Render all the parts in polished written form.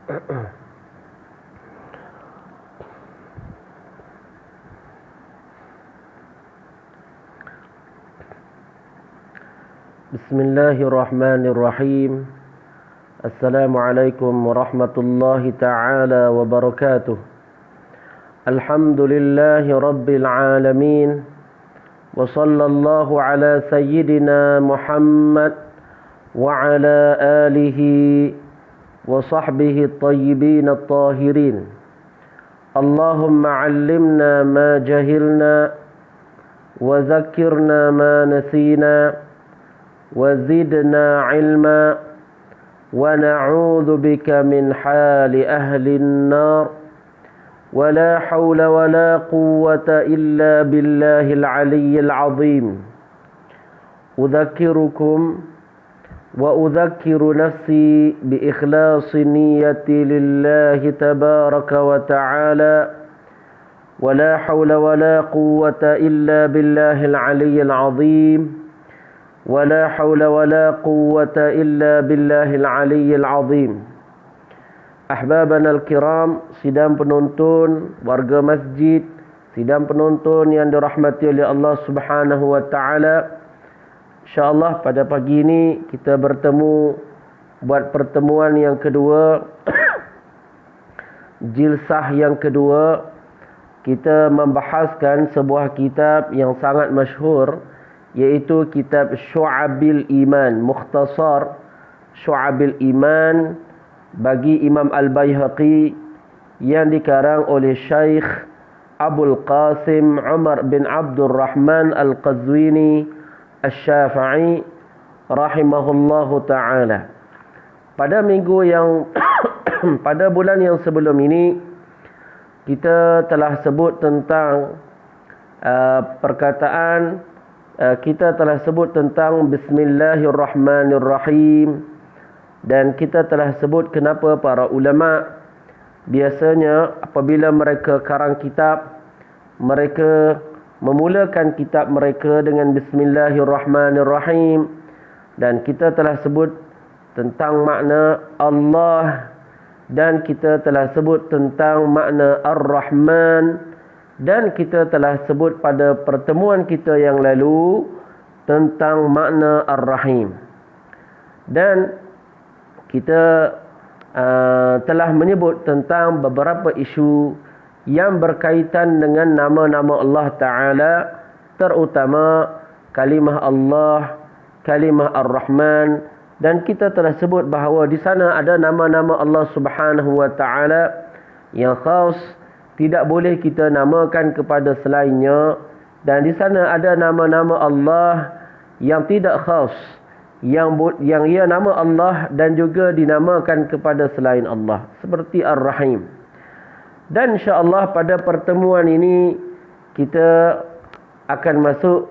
Bismillahirrahmanirrahim. Assalamualaikum warahmatullahi ta'ala wabarakatuh. Alhamdulillahi rabbil alamin. Wa sallallahu ala sayyidina Muhammad wa ala alihi wa sahbihi at-tayyibin at-tahirin. Allahumma 'allimna ma jahilna wa zakkirna ma nasina وزدنا علما ونعوذ بك من حال أهل النار ولا حول ولا قوة إلا بالله العلي العظيم أذكركم وأذكر نفسي بإخلاص النية لله تبارك وتعالى ولا حول ولا قوة إلا بالله العلي العظيم ولا حول ولا قوة إلا بالله العلي العظيم. Ahbabana al-kiram, sidang penonton, warga masjid, sidang penonton yang dirahmati oleh Allah Subhanahu wa taala. InsyaAllah pada pagi ini kita bertemu buat pertemuan yang kedua, jilsah yang kedua. Kita membahaskan sebuah kitab yang sangat masyhur, yaitu kitab Syu'abil Iman, mukhtasar Syu'abil Iman bagi Imam Al-Baihaqi yang dikarang oleh Syekh Abul Qasim Umar bin Abdul Rahman Al-Qazwini Asy-Syafi'i rahimahullahu ta'ala. Pada minggu yang pada bulan yang sebelum ini kita telah sebut tentang kita telah sebut tentang Bismillahirrahmanirrahim, dan kita telah sebut kenapa para ulama biasanya apabila mereka karang kitab, mereka memulakan kitab mereka dengan Bismillahirrahmanirrahim. Dan kita telah sebut tentang makna Allah, dan kita telah sebut tentang makna Ar-Rahman, dan kita telah sebut pada pertemuan kita yang lalu tentang makna Ar-Rahim. Dan kita telah menyebut tentang beberapa isu yang berkaitan dengan nama-nama Allah Ta'ala, terutama kalimah Allah, kalimah Ar-Rahman. Dan kita telah sebut bahawa di sana ada nama-nama Allah Subhanahu wa Ta'ala yang khas, tidak boleh kita namakan kepada selainnya. Dan di sana ada nama-nama Allah yang tidak khas, yang ia nama Allah dan juga dinamakan kepada selain Allah, seperti Ar-Rahim. Dan insya-Allah pada pertemuan ini kita akan masuk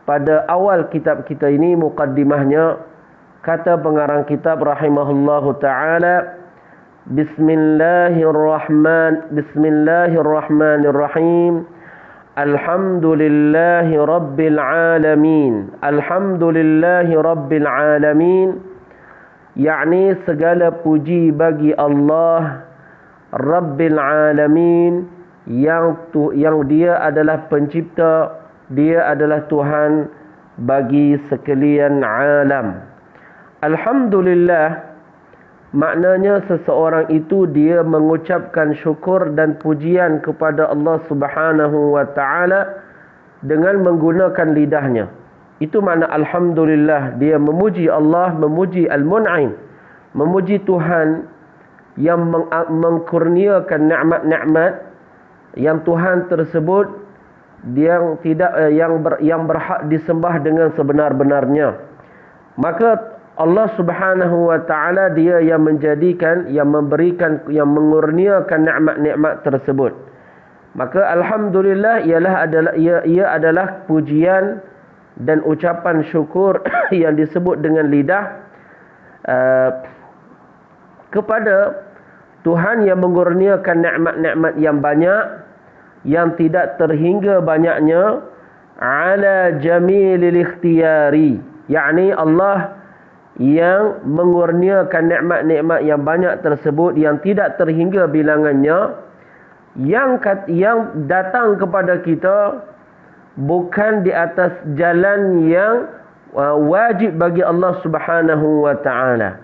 pada awal kitab kita ini, muqaddimahnya. Kata pengarang kitab rahimahullahu ta'ala, Bismillahirrahmanirrahim. Alhamdulillahi rabbil alamin. Alhamdulillahi rabbil alamin, yakni segala puji bagi Allah Rabbil alamin, yang dia adalah pencipta, dia adalah Tuhan bagi sekalian alam. Alhamdulillah maknanya seseorang itu dia mengucapkan syukur dan pujian kepada Allah Subhanahu wa ta'ala dengan menggunakan lidahnya. Itu makna alhamdulillah. Dia memuji Allah, memuji Al-Mun'im, memuji Tuhan yang mengkurniakan nikmat-nikmat yang Tuhan tersebut yang berhak disembah dengan sebenar-benarnya. Maka Allah Subhanahu wa ta'ala dia yang menjadikan, yang memberikan, yang mengurniakan nikmat-nikmat tersebut. Maka alhamdulillah ia adalah pujian dan ucapan syukur yang disebut dengan lidah kepada Tuhan yang mengurniakan nikmat-nikmat yang banyak, yang tidak terhingga banyaknya, ala jamilil ikhtiyari, yakni Allah yang mengurniakan nikmat-nikmat yang banyak tersebut yang tidak terhingga bilangannya, yang datang kepada kita bukan di atas jalan yang wajib bagi Allah Subhanahu wa taala.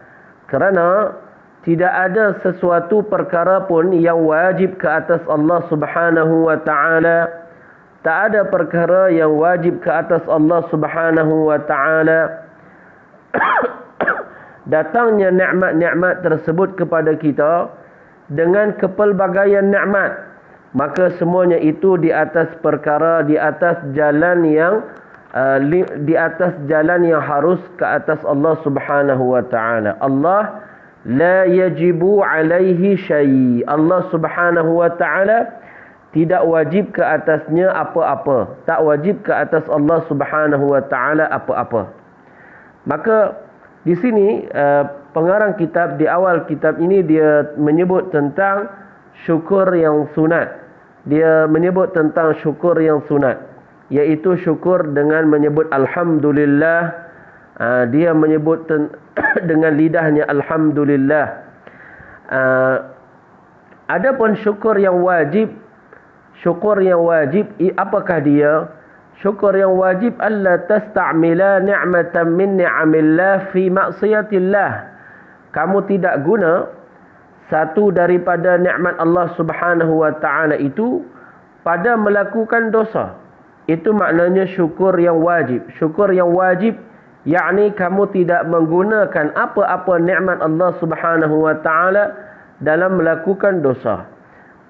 Kerana tidak ada sesuatu perkara pun yang wajib ke atas Allah Subhanahu wa taala. Tak ada perkara yang wajib ke atas Allah Subhanahu wa taala. Datangnya nikmat-nikmat tersebut kepada kita dengan kepelbagaian nikmat, maka semuanya itu di atas perkara, di atas jalan yang harus ke atas Allah Subhanahu wa taala. Allah la yajibu alaihi syai'. Allah Subhanahu wa taala tidak wajib ke atasnya apa-apa. Tak wajib ke atas Allah Subhanahu wa taala apa-apa. Maka di sini pengarang kitab, di awal kitab ini dia menyebut tentang syukur yang sunat. Dia menyebut tentang syukur yang sunat, iaitu syukur dengan menyebut alhamdulillah. Dia menyebut dengan lidahnya alhamdulillah. Adapun syukur yang wajib, apakah dia? Syukur yang wajib, alla tasta'mila ni'matan min ni'amillah fi ma'siyatillah. Kamu tidak guna satu daripada nikmat Allah Subhanahu wa taala itu pada melakukan dosa. Itu maknanya syukur yang wajib. Syukur yang wajib yakni kamu tidak menggunakan apa-apa nikmat Allah Subhanahu wa taala dalam melakukan dosa.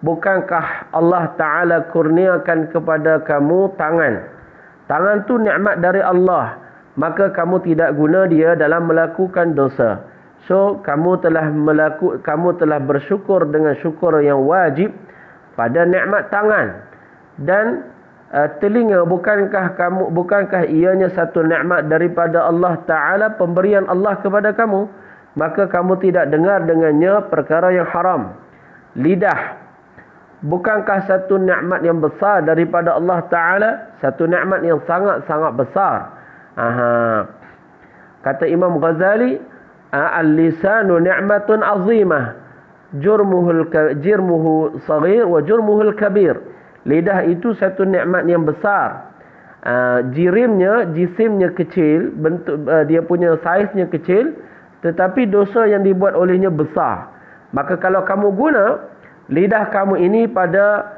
Bukankah Allah taala kurniakan kepada kamu tangan? Tangan tu nikmat dari Allah, maka kamu tidak guna dia dalam melakukan dosa. So kamu telah bersyukur dengan syukur yang wajib pada nikmat tangan. Dan telinga, bukankah ianya satu nikmat daripada Allah taala, pemberian Allah kepada kamu, maka kamu tidak dengar dengannya perkara yang haram. Lidah, bukankah satu nikmat yang besar daripada Allah taala, satu nikmat yang sangat-sangat besar. Kata Imam Ghazali, al-lisanu ni'matun azimah, jirmuhu saghir wa jurmuhu kabir. Lidah itu satu nikmat yang besar. Jisimnya kecil, bentuk dia punya saiznya kecil, tetapi dosa yang dibuat olehnya besar. Maka kalau kamu guna lidah kamu ini pada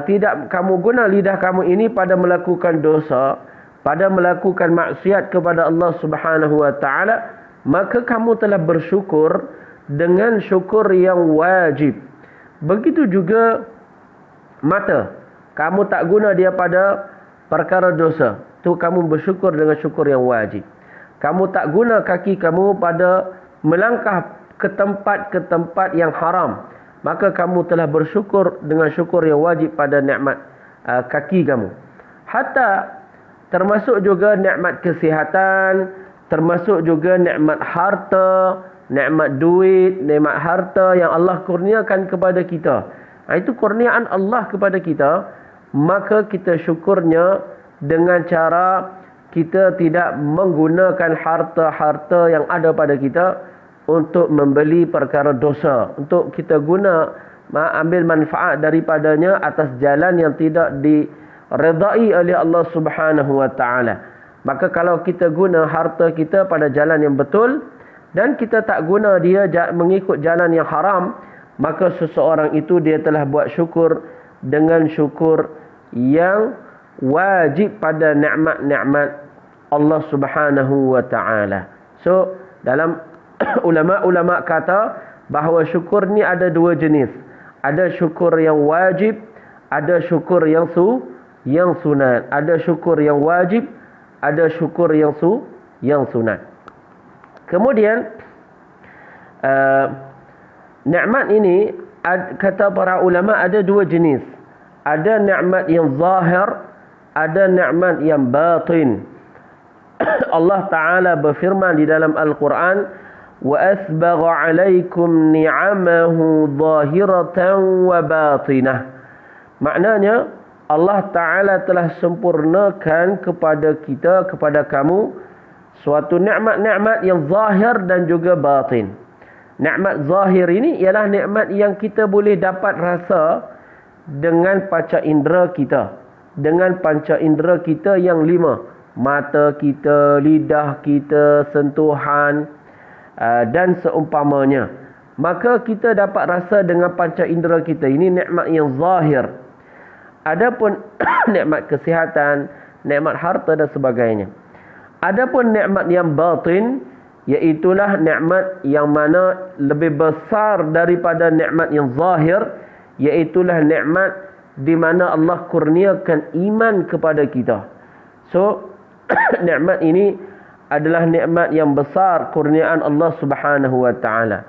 tidak kamu guna lidah kamu ini pada melakukan dosa, pada melakukan maksiat kepada Allah Subhanahu wa taala, maka kamu telah bersyukur dengan syukur yang wajib. Begitu juga mata, kamu tak guna dia pada perkara dosa, tu kamu bersyukur dengan syukur yang wajib. Kamu tak guna kaki kamu pada melangkah ke tempat yang haram, maka kamu telah bersyukur dengan syukur yang wajib pada nikmat kaki kamu. Hatta termasuk juga nikmat kesihatan, termasuk juga nikmat harta, nikmat duit, nikmat harta yang Allah kurniakan kepada kita. Itu kurniaan Allah kepada kita, maka kita syukurnya dengan cara kita tidak menggunakan harta-harta yang ada pada kita untuk membeli perkara dosa, untuk kita guna ambil manfaat daripadanya atas jalan yang tidak diredai oleh Allah Subhanahu wa taala. Maka kalau kita guna harta kita pada jalan yang betul dan kita tak guna dia mengikut jalan yang haram, maka seseorang itu dia telah buat syukur dengan syukur yang wajib pada nikmat-nikmat Allah Subhanahu wa taala. So dalam ulama-ulama kata bahawa syukur ni ada dua jenis. Ada syukur yang wajib, ada syukur yang sunat. Ada syukur yang wajib, ada syukur yang sunat. Kemudian nikmat ini kata para ulama ada dua jenis. Ada nikmat yang zahir, ada nikmat yang batin. Allah Ta'ala berfirman di dalam Al-Quran, وَأَسْبَغَ عَلَيْكُمْ نِعَمَهُ ظَاهِرَةً وَبَاطِنَةً. Maknanya Allah Ta'ala telah sempurnakan kepada kita, kepada kamu, Suatu nikmat-nikmat yang zahir dan juga batin. Nikmat zahir ini ialah nikmat yang kita boleh dapat rasa dengan panca indera kita. Dengan panca indera kita yang 5. Mata kita, lidah kita, sentuhan dan seumpamanya. Maka kita dapat rasa dengan panca indera kita. Ini nikmat yang zahir. Adapun nikmat kesihatan, nikmat harta dan sebagainya. Adapun nikmat yang batin, iaitulah nikmat yang mana lebih besar daripada nikmat yang zahir, iaitulah nikmat di mana Allah kurniakan iman kepada kita. So, nikmat ini adalah nikmat yang besar, kurniaan Allah Subhanahu wa taala.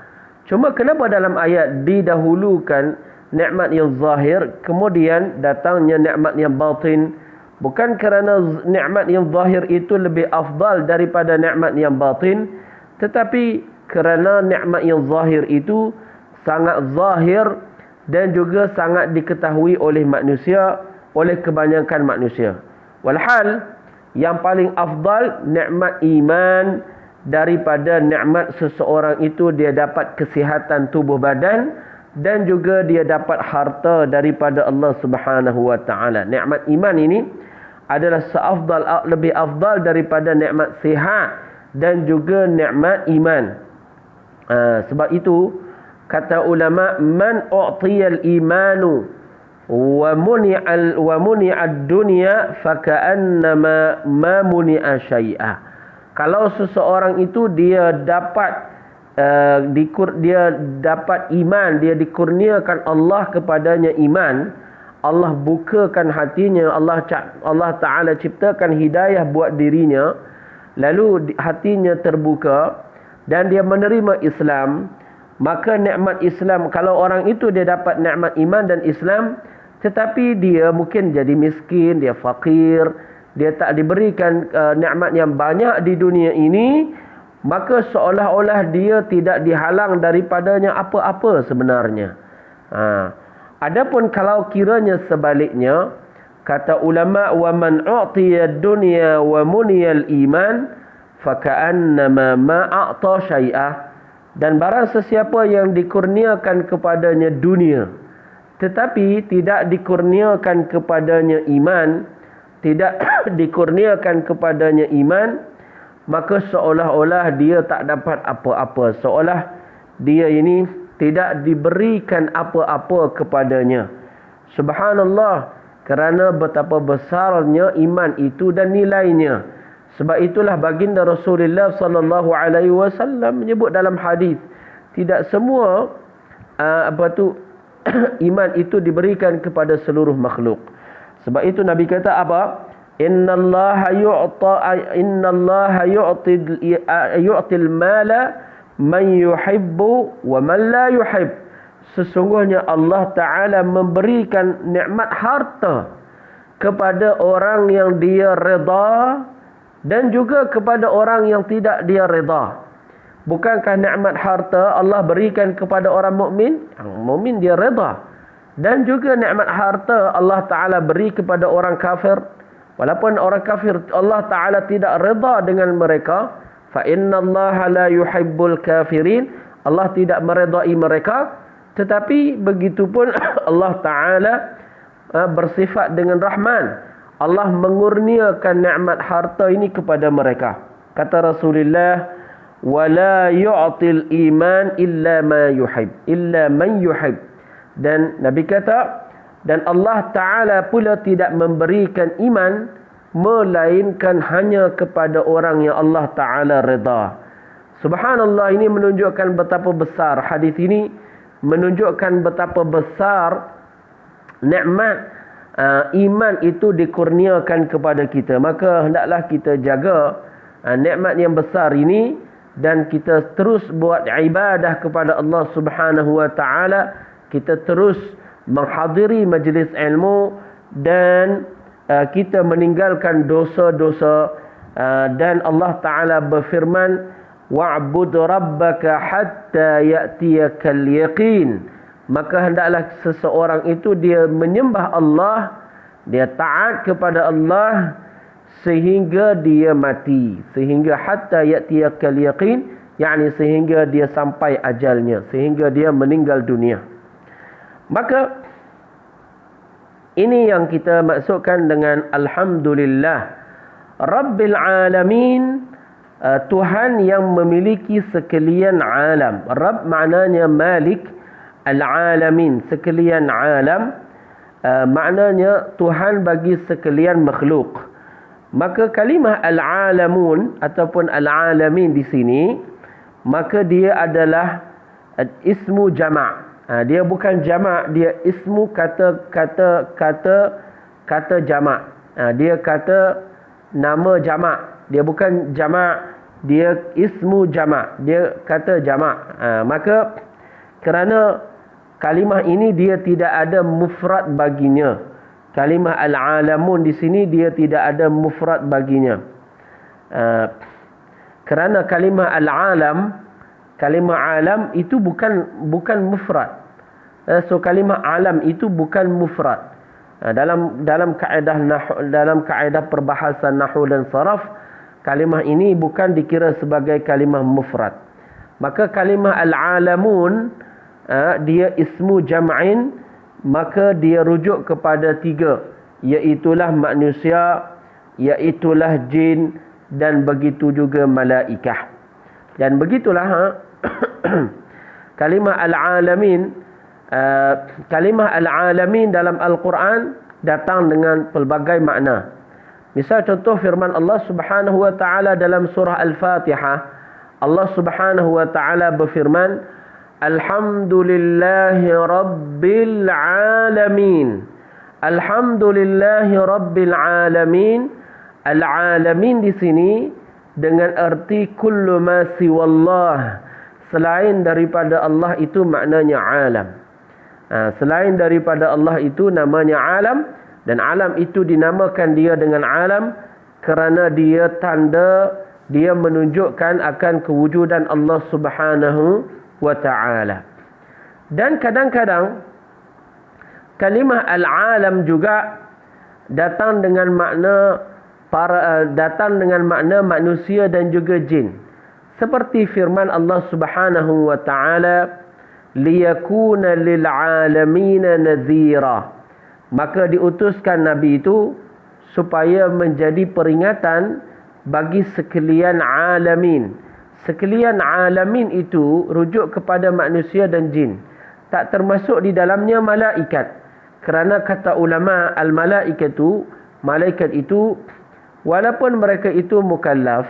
Cuma kenapa dalam ayat didahulukan nikmat yang zahir, kemudian datangnya nikmat yang batin? Bukan kerana nikmat yang zahir itu lebih afdal daripada nikmat yang batin, tetapi kerana nikmat yang zahir itu sangat zahir dan juga sangat diketahui oleh manusia, oleh kebanyakan manusia. Walhal yang paling afdal nikmat iman daripada nikmat seseorang itu dia dapat kesihatan tubuh badan dan juga dia dapat harta daripada Allah Subhanahu wa taala. Nikmat iman ini adalah lebih afdal daripada nikmat sihat dan juga nikmat iman. Sebab itu kata ulama, man u'tiyal imanu wa muni'ad dunya faka'annama ma muni'a syai'a. Kalau seseorang itu dia dapat iman, dia dikurniakan Allah kepadanya iman, Allah bukakan hatinya, Allah Ta'ala ciptakan hidayah buat dirinya, lalu hatinya terbuka dan dia menerima Islam, maka nikmat Islam, kalau orang itu dia dapat nikmat iman dan Islam, tetapi dia mungkin jadi miskin, dia fakir, dia tak diberikan nikmat yang banyak di dunia ini, maka seolah-olah dia tidak dihalang daripadanya apa-apa sebenarnya. Adapun kalau kiranya sebaliknya, kata ulama, wa man u'tiya ad-dunya wa muniyal iman faka'annama ma a'ta syai'ah. Dan barang sesiapa yang dikurniakan kepadanya dunia tetapi tidak dikurniakan kepadanya iman, tidak dikurniakan kepadanya iman, maka seolah-olah dia tak dapat apa-apa, seolah dia ini tidak diberikan apa-apa kepadanya. Subhanallah, kerana betapa besarnya iman itu dan nilainya. Sebab itulah baginda Rasulullah sallallahu alaihi wasallam menyebut dalam hadis, tidak semua iman itu diberikan kepada seluruh makhluk. Sebab itu Nabi kata apa? Innallaha yu'til mala man yuhibbu wa man la yuhib. Sesungguhnya Allah Ta'ala memberikan nikmat harta kepada orang yang dia reda dan juga kepada orang yang tidak dia reda. Bukankah nikmat harta Allah berikan kepada orang mukmin? Yang mukmin dia reda. Dan juga nikmat harta Allah Ta'ala beri kepada orang kafir. Walaupun orang kafir Allah Ta'ala tidak reda dengan mereka. Fa innallaha la yuhibbul kafirin. Allah tidak meredai mereka. Tetapi begitupun Allah Ta'ala bersifat dengan Rahman. Allah mengurniakan nikmat harta ini kepada mereka. Kata Rasulullah, wala yu'til iman illa ma yuhib, illa man yuhib. Dan Nabi kata, dan Allah Ta'ala pula tidak memberikan iman melainkan hanya kepada orang yang Allah Ta'ala reda. Subhanallah, ini menunjukkan betapa besar hadis ini, menunjukkan betapa besar nikmat iman itu dikurniakan kepada kita. Maka hendaklah kita jaga nikmat yang besar ini dan kita terus buat ibadah kepada Allah Subhanahu wa taala. Kita terus menghadiri majlis ilmu dan kita meninggalkan dosa-dosa, dan Allah Ta'ala berfirman, wa'bud rabbaka hatta ya'tiyakal yaqin. Maka hendaklah seseorang itu dia menyembah Allah, dia taat kepada Allah sehingga dia mati, sehingga hatta ya'tiyakal yaqin, yakni sehingga dia sampai ajalnya, sehingga dia meninggal dunia. Maka ini yang kita maksudkan dengan alhamdulillah Rabbil alamin, Tuhan yang memiliki sekalian alam. Rabb maknanya Malik, al-alamin sekalian alam, maknanya Tuhan bagi sekalian makhluk. Maka kalimah al-alamun ataupun al-alamin di sini, maka dia adalah ismu jama'. Dia bukan jama', dia ismu kata jama'. Dia kata nama jama'. Dia bukan jama', dia ismu jama'. Dia kata jama'. Maka kerana kalimah ini dia tidak ada mufrad baginya. Kalimah al-alamun di sini dia tidak ada mufrad baginya. Kerana kalimah al-alam, kalimah alam itu bukan mufrad. So kalimah alam itu bukan mufrad. Dalam kaedah nahwu, dalam kaedah perbahasan nahwu dan saraf, kalimah ini bukan dikira sebagai kalimah mufrad. Maka kalimah al-alamun dia ismu jam'in, maka dia rujuk kepada tiga, iaitulah manusia, iaitulah jin, dan begitu juga malaikah. Dan begitulah kalimah al-alamin, kalimah al-alamin dalam Al-Quran datang dengan pelbagai makna. Misal contoh firman Allah Subhanahu wa taala dalam surah Al-Fatihah. Allah Subhanahu wa taala berfirman, Alhamdulillahi Rabbil Alamin. Alhamdulillahi Rabbil Alamin. Al-alamin di sini dengan arti kullu ma siwallah, selain daripada Allah itu maknanya alam. Selain daripada Allah itu namanya alam, dan alam itu dinamakan dia dengan alam kerana dia tanda, dia menunjukkan akan kewujudan Allah Subhanahu wa ta'ala. Dan kadang-kadang kalimah al-alam juga datang dengan makna manusia dan juga jin. Seperti firman Allah Subhanahu wa ta'ala, liyakuna lil'alamina nadhira. Maka diutuskan Nabi itu supaya menjadi peringatan bagi sekalian alamin. Sekalian alamin itu rujuk kepada manusia dan jin. Tak termasuk di dalamnya malaikat. Kerana kata ulama, al-malaikatu, malaikat itu, walaupun mereka itu mukallaf,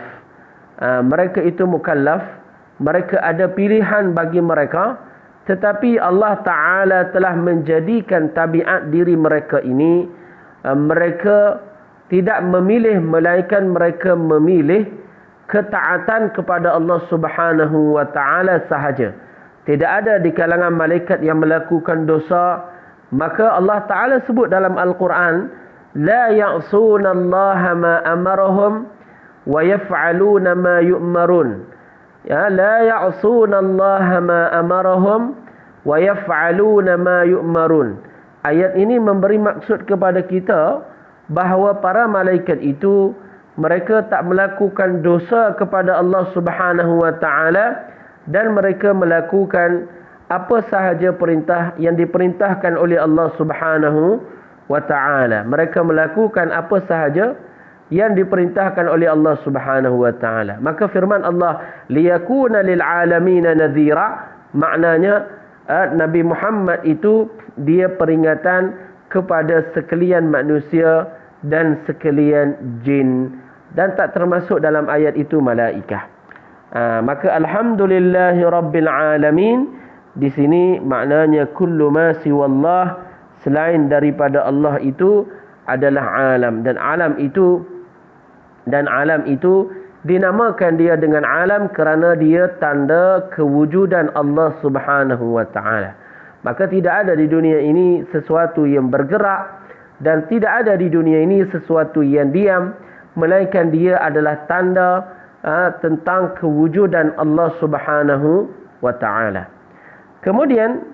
mereka ada pilihan bagi mereka, tetapi Allah Ta'ala telah menjadikan tabiat diri mereka ini, mereka tidak memilih, melainkan mereka memilih ketaatan kepada Allah Subhanahu wa Ta'ala sahaja. Tidak ada di kalangan malaikat yang melakukan dosa. Maka Allah Ta'ala sebut dalam Al-Quran, la ya'suna Allah ma amarahum wa yaf'aluna ma yu'marun. Ya, la ya'suna Allah ma amarahum wa yaf'aluna ma yu'marun. Ayat ini memberi maksud kepada kita bahawa para malaikat itu, mereka tak melakukan dosa kepada Allah Subhanahu wa ta'ala, dan mereka melakukan apa sahaja perintah yang diperintahkan oleh Allah Subhanahu wa ta'ala. Mereka melakukan apa sahaja yang diperintahkan oleh Allah Subhanahu wa ta'ala. Maka firman Allah, liyakuna lil'alamina nadhira, maknanya Nabi Muhammad itu dia peringatan kepada sekalian manusia dan sekalian jin, dan tak termasuk dalam ayat itu malaikah. Maka alhamdulillahi rabbil alamin di sini maknanya kullu ma siwallah, selain daripada Allah itu adalah alam, dan alam itu dinamakan dia dengan alam kerana dia tanda kewujudan Allah Subhanahu wa ta'ala. Maka tidak ada di dunia ini sesuatu yang bergerak, dan tidak ada di dunia ini sesuatu yang diam, melainkan dia adalah tanda tentang kewujudan Allah Subhanahu wa ta'ala. Kemudian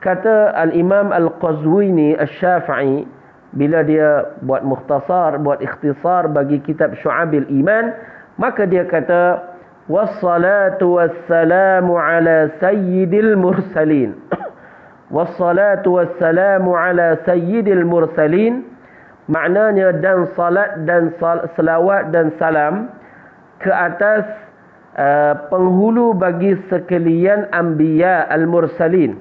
kata Al-Imam Al-Qazwini Al-Syafi'i, bila dia buat mukhtasar, buat ikhtisar bagi kitab Syu'abil Iman, maka dia kata wassalatu wassalamu ala sayyidil mursalin. Wassalatu wassalamu ala sayyidil mursalin, maknanya dan salat dan selawat dan salam ke atas penghulu bagi sekalian anbiya al-mursalin.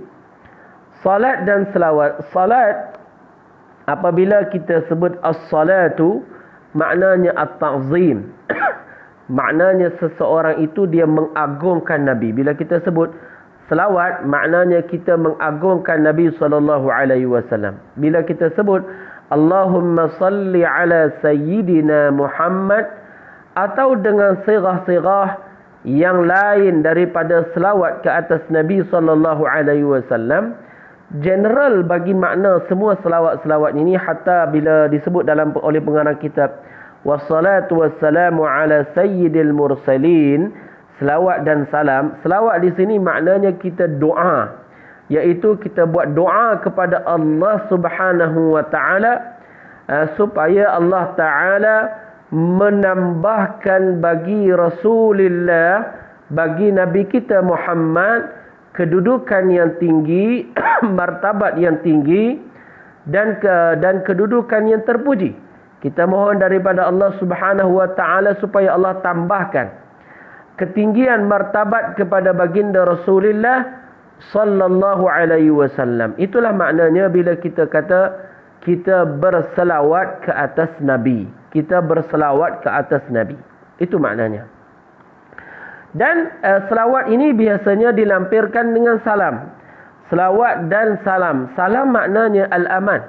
Salat dan selawat. Salat, apabila kita sebut as-salatu, maknanya at-ta'zim. Maknanya seseorang itu dia mengagungkan Nabi. Bila kita sebut selawat, maknanya kita mengagungkan Nabi SAW. Bila kita sebut Allahumma salli ala sayyidina Muhammad, atau dengan sirah-sirah yang lain daripada selawat ke atas Nabi SAW, general bagi makna semua selawat-selawat ini, hatta bila disebut oleh pengarang kitab wassalatu wassalamu ala sayyidil mursalin, selawat dan salam. Selawat di sini maknanya kita doa, iaitu kita buat doa kepada Allah Subhanahu wa taala supaya Allah taala menambahkan bagi Rasulullah, bagi Nabi kita Muhammad, kedudukan yang tinggi, martabat yang tinggi, dan kedudukan yang terpuji. Kita mohon daripada Allah Subhanahu wa taala supaya Allah tambahkan ketinggian martabat kepada baginda Rasulullah sallallahu alaihi wasallam. Itulah maknanya bila kita kata kita berselawat ke atas Nabi. Kita berselawat ke atas Nabi. Itu maknanya. Dan selawat ini biasanya dilampirkan dengan salam. Selawat dan salam. Salam maknanya al-aman.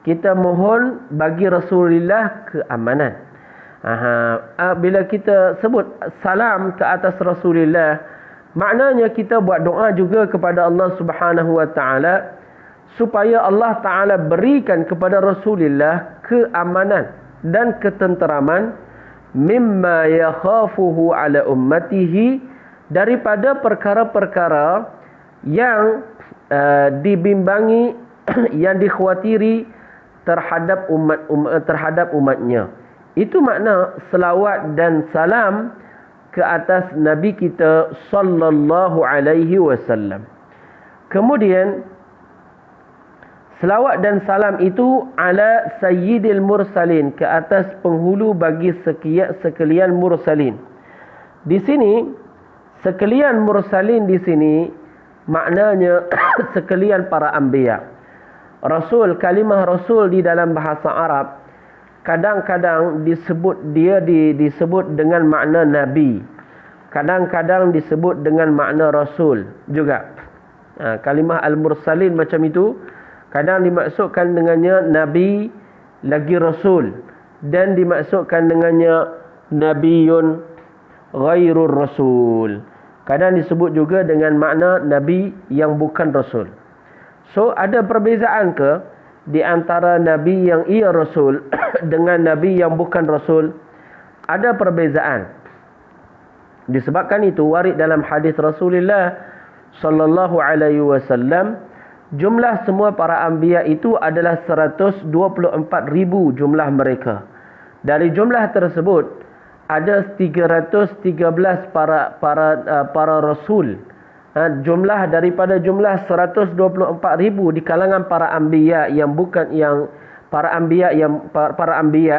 Kita mohon bagi Rasulullah keamanan. Bila kita sebut salam ke atas Rasulullah, maknanya kita buat doa juga kepada Allah Subhanahu wa taala supaya Allah taala berikan kepada Rasulullah keamanan dan ketenteraman mimma yakhafuhu ala ummatihi, daripada perkara-perkara yang dibimbangi, yang dikhawatiri terhadap umatnya. Itu makna selawat dan salam ke atas Nabi kita sallallahu alaihi wasallam. Kemudian selawat dan salam itu ala sayyidil mursalin, ke atas penghulu bagi sekalian mursalin. Di sini sekalian mursalin di sini maknanya sekalian para anbiya. Rasul, kalimah Rasul di dalam bahasa Arab kadang-kadang disebut dengan makna Nabi, kadang-kadang disebut dengan makna Rasul juga. Kalimah Al-Mursalin macam itu, kadang dimaksudkan dengannya Nabi lagi Rasul, dan dimaksudkan dengannya Nabiyun ghairur Rasul. Kadang disebut juga dengan makna Nabi yang bukan Rasul. So, ada perbezaan ke di antara Nabi yang ia Rasul dengan Nabi yang bukan Rasul? Ada perbezaan. Disebabkan itu warid dalam hadis Rasulullah sallallahu alaihi wasallam, jumlah semua para anbiya itu adalah 124,000 jumlah mereka. Dari jumlah tersebut ada 313 para rasul. Jumlah daripada jumlah 124,000 di kalangan para anbiya yang bukan yang para anbiya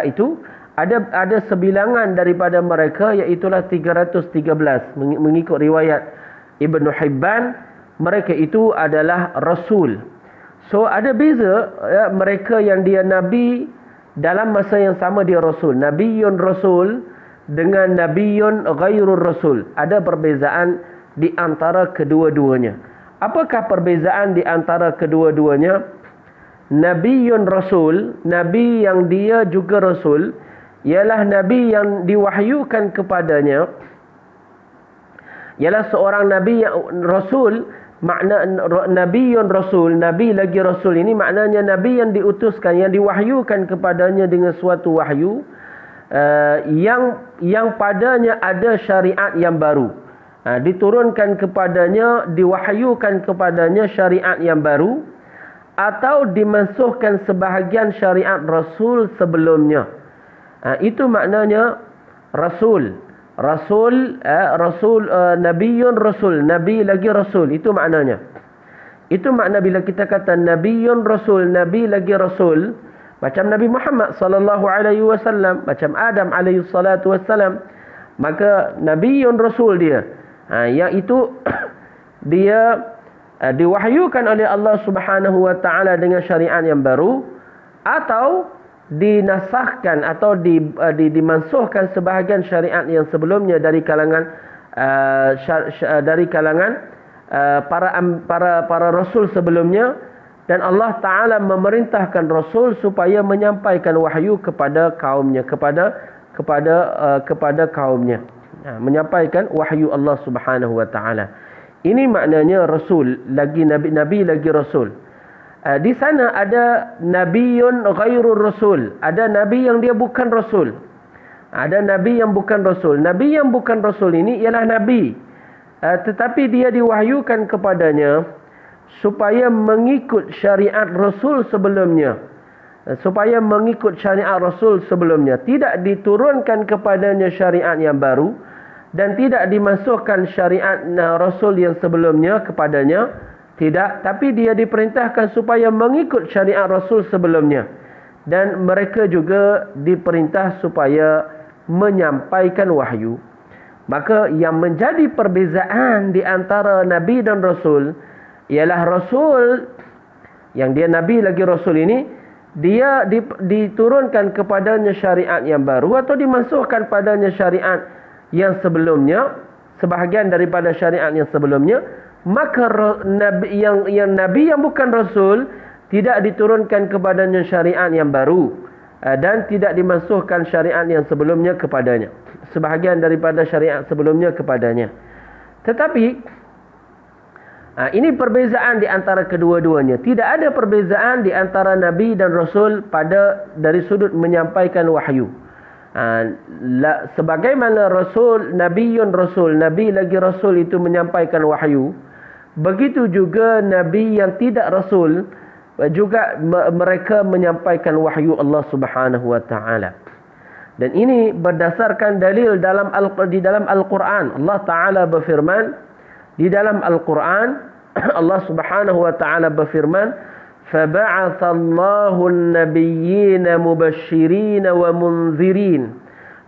itu ada sebilangan daripada mereka, iaitulah 313 mengikut riwayat Ibnu Hibban, mereka itu adalah rasul. So ada beza mereka yang dia nabi dalam masa yang sama dia rasul. Nabiyun rasul dengan nabiyun ghairur rasul. Ada perbezaan di antara kedua-duanya. Apakah perbezaan di antara kedua-duanya? Nabiyun rasul, nabi yang dia juga rasul, ialah nabi yang diwahyukan kepadanya, ialah seorang nabi yang rasul. Makna nabiyun rasul, nabi lagi rasul ini maknanya nabi yang diutuskan, yang diwahyukan kepadanya dengan suatu wahyu yang padanya ada syariat yang baru. Diturunkan kepadanya, diwahyukan kepadanya syariat yang baru. atau dimansuhkan sebahagian syariat Rasul sebelumnya. Itu maknanya Rasul. Nabiyun Rasul. Nabi lagi Rasul. Itu maknanya. Itu makna bila kita kata Nabiyun Rasul, Nabi lagi Rasul. Macam Nabi Muhammad sallallahu alaihi wasallam, macam Adam alaihi salatu wasallam. Maka Nabiyun Rasul dia. Yang itu dia diwahyukan oleh Allah Subhanahu wa taala dengan syariat yang baru, atau dinasahkan atau dimansuhkan sebahagian syariat yang sebelumnya dari kalangan para rasul sebelumnya, dan Allah taala memerintahkan rasul supaya menyampaikan wahyu kepada kaumnya, kepada kaumnya, menyampaikan wahyu Allah Subhanahu wa taala. Ini maknanya rasul lagi nabi lagi rasul. Di sana ada nabiyun ghairur rasul, ada nabi yang dia bukan rasul. Ada nabi yang bukan rasul. Nabi yang bukan rasul ini ialah nabi, tetapi dia diwahyukan kepadanya supaya mengikut syariat rasul sebelumnya. Supaya mengikut syariat rasul sebelumnya. Tidak diturunkan kepadanya syariat yang baru, dan tidak dimasukkan syariat rasul yang sebelumnya kepadanya. Tidak, tapi dia diperintahkan supaya mengikut syariat Rasul sebelumnya. Dan mereka juga diperintah supaya menyampaikan wahyu. Maka yang menjadi perbezaan di antara Nabi dan Rasul ialah Rasul, yang dia Nabi lagi Rasul ini, dia diturunkan kepadanya syariat yang baru atau dimasukkan padanya syariat yang sebelumnya, sebahagian daripada syariat yang sebelumnya. Maka nabi yang nabi yang bukan rasul tidak diturunkan kepadanya syariat yang baru, dan tidak dimasukkan syariat yang sebelumnya kepadanya, sebahagian daripada syariat sebelumnya kepadanya. Tetapi ini perbezaan di antara kedua-duanya. Tidak ada perbezaan di antara nabi dan rasul dari sudut menyampaikan wahyu. Sebagaimana rasul, nabiyun rasul, nabi lagi rasul itu menyampaikan wahyu, begitu juga nabi yang tidak rasul juga mereka menyampaikan wahyu Allah Subhanahu wa taala. Dan ini berdasarkan dalil di dalam Al-Quran. Allah taala berfirman di dalam Al-Quran, Allah Subhanahu wa taala berfirman, "Faba'atha Allahu an-nabiyyina mubashshirina wa munzirin."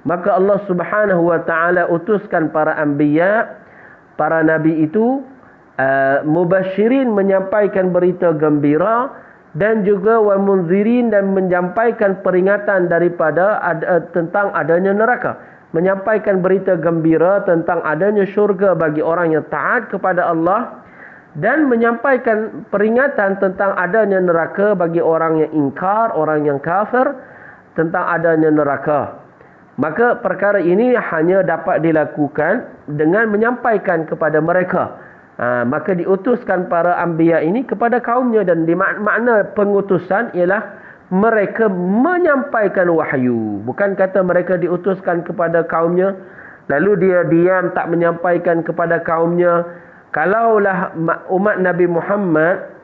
Maka Allah Subhanahu wa taala utuskan para anbiya, para nabi itu, mubashirin menyampaikan berita gembira, dan juga wa munzirin dan menyampaikan peringatan tentang adanya neraka, menyampaikan berita gembira tentang adanya syurga bagi orang yang taat kepada Allah, dan menyampaikan peringatan tentang adanya neraka bagi orang yang ingkar, orang yang kafir tentang adanya neraka. Maka perkara ini hanya dapat dilakukan dengan menyampaikan kepada mereka. Maka diutuskan para anbiya ini kepada kaumnya, dan makna pengutusan ialah mereka menyampaikan wahyu. Bukan kata mereka diutuskan kepada kaumnya lalu dia diam tak menyampaikan kepada kaumnya. Kalaulah umat Nabi Muhammad,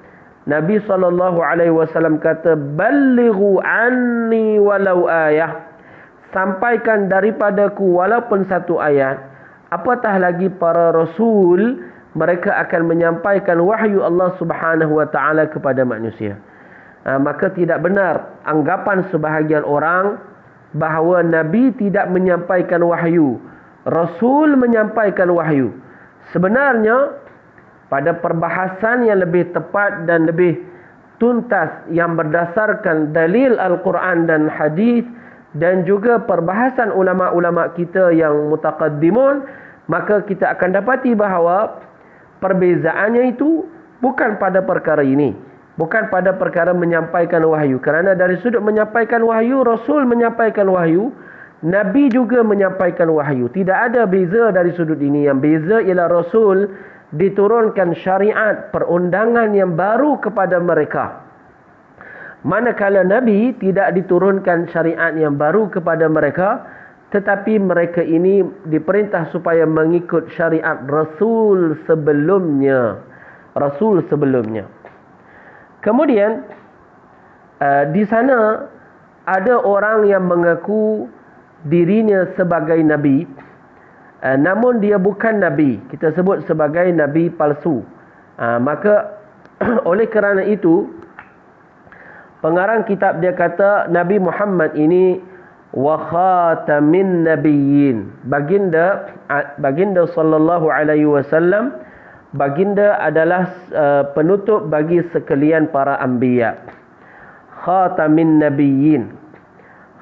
Nabi SAW kata, "Ballighu anni walau ayah." Sampaikan daripadaku walaupun satu ayat. Apatah lagi para rasul, mereka akan menyampaikan wahyu Allah Subhanahu wa taala kepada manusia. Maka tidak benar anggapan sebahagian orang bahawa Nabi tidak menyampaikan wahyu, Rasul menyampaikan wahyu. Sebenarnya pada perbahasan yang lebih tepat dan lebih tuntas yang berdasarkan dalil Al-Quran dan hadis, dan juga perbahasan ulama-ulama kita yang mutaqaddimun, maka kita akan dapati bahawa perbezaannya itu bukan pada perkara ini, bukan pada perkara menyampaikan wahyu. Kerana dari sudut menyampaikan wahyu, Rasul menyampaikan wahyu, Nabi juga menyampaikan wahyu. Tidak ada beza dari sudut ini. Yang beza ialah Rasul diturunkan syariat, perundangan yang baru kepada mereka, manakala Nabi tidak diturunkan syariat yang baru kepada mereka, tetapi mereka ini diperintah supaya mengikut syariat Rasul sebelumnya. Kemudian di sana ada orang yang mengaku dirinya sebagai nabi, namun dia bukan nabi. Kita sebut sebagai nabi palsu. Maka oleh kerana itu, pengarang kitab dia kata Nabi Muhammad ini wa khatamin nabiyyin. Baginda sallallahu alaihi wasallam, baginda adalah penutup bagi sekalian para anbiya. Khatamin nabiyyin.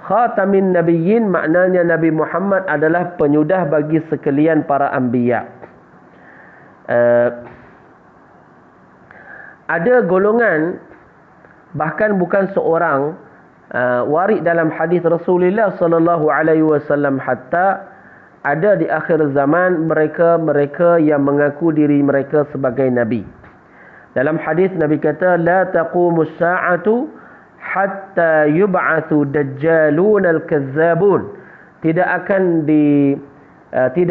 Khatamin nabiyyin maknanya Nabi Muhammad adalah penyudah bagi sekalian para anbiya. Ada golongan, bahkan bukan seorang, warid dalam hadis Rasulullah sallallahu alaihi wasallam, hatta ada di akhir zaman mereka yang mengaku diri mereka sebagai nabi. Dalam hadis Nabi kata, la taqumus sa'atu hatta yub'atsu dajjalun al-kazzabun. Tidak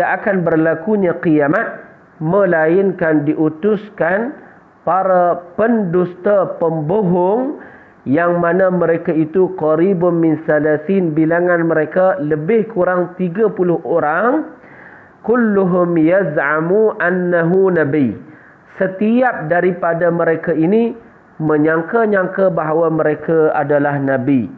akan berlakunya kiamat melainkan diutuskan para pendusta pembohong, yang mana mereka itu qaribun min salasin, bilangan mereka lebih kurang 30 orang. Kulluhum yaz'amu annahu nabi. Setiap daripada mereka ini menyangka-nyangka bahawa mereka adalah nabi.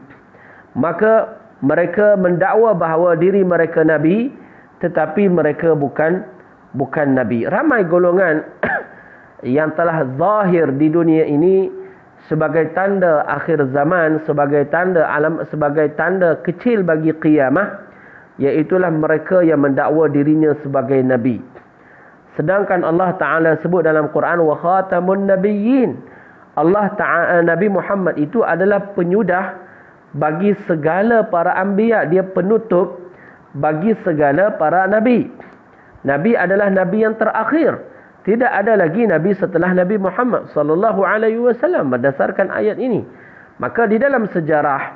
Maka mereka mendakwa bahawa diri mereka nabi, tetapi mereka bukan nabi. Ramai golongan yang telah zahir di dunia ini sebagai tanda akhir zaman, sebagai tanda kecil bagi qiyamah, iaitulah mereka yang mendakwa dirinya sebagai nabi. Sedangkan Allah Ta'ala sebut dalam Quran wa khatamun nabiyyin. Allah Ta'ala, Nabi Muhammad itu adalah penyudah bagi segala para anbiya. Dia penutup bagi segala para nabi. Nabi adalah nabi yang terakhir. Tidak ada lagi nabi setelah Nabi Muhammad sallallahu alaihi wasallam berdasarkan ayat ini. Maka di dalam sejarah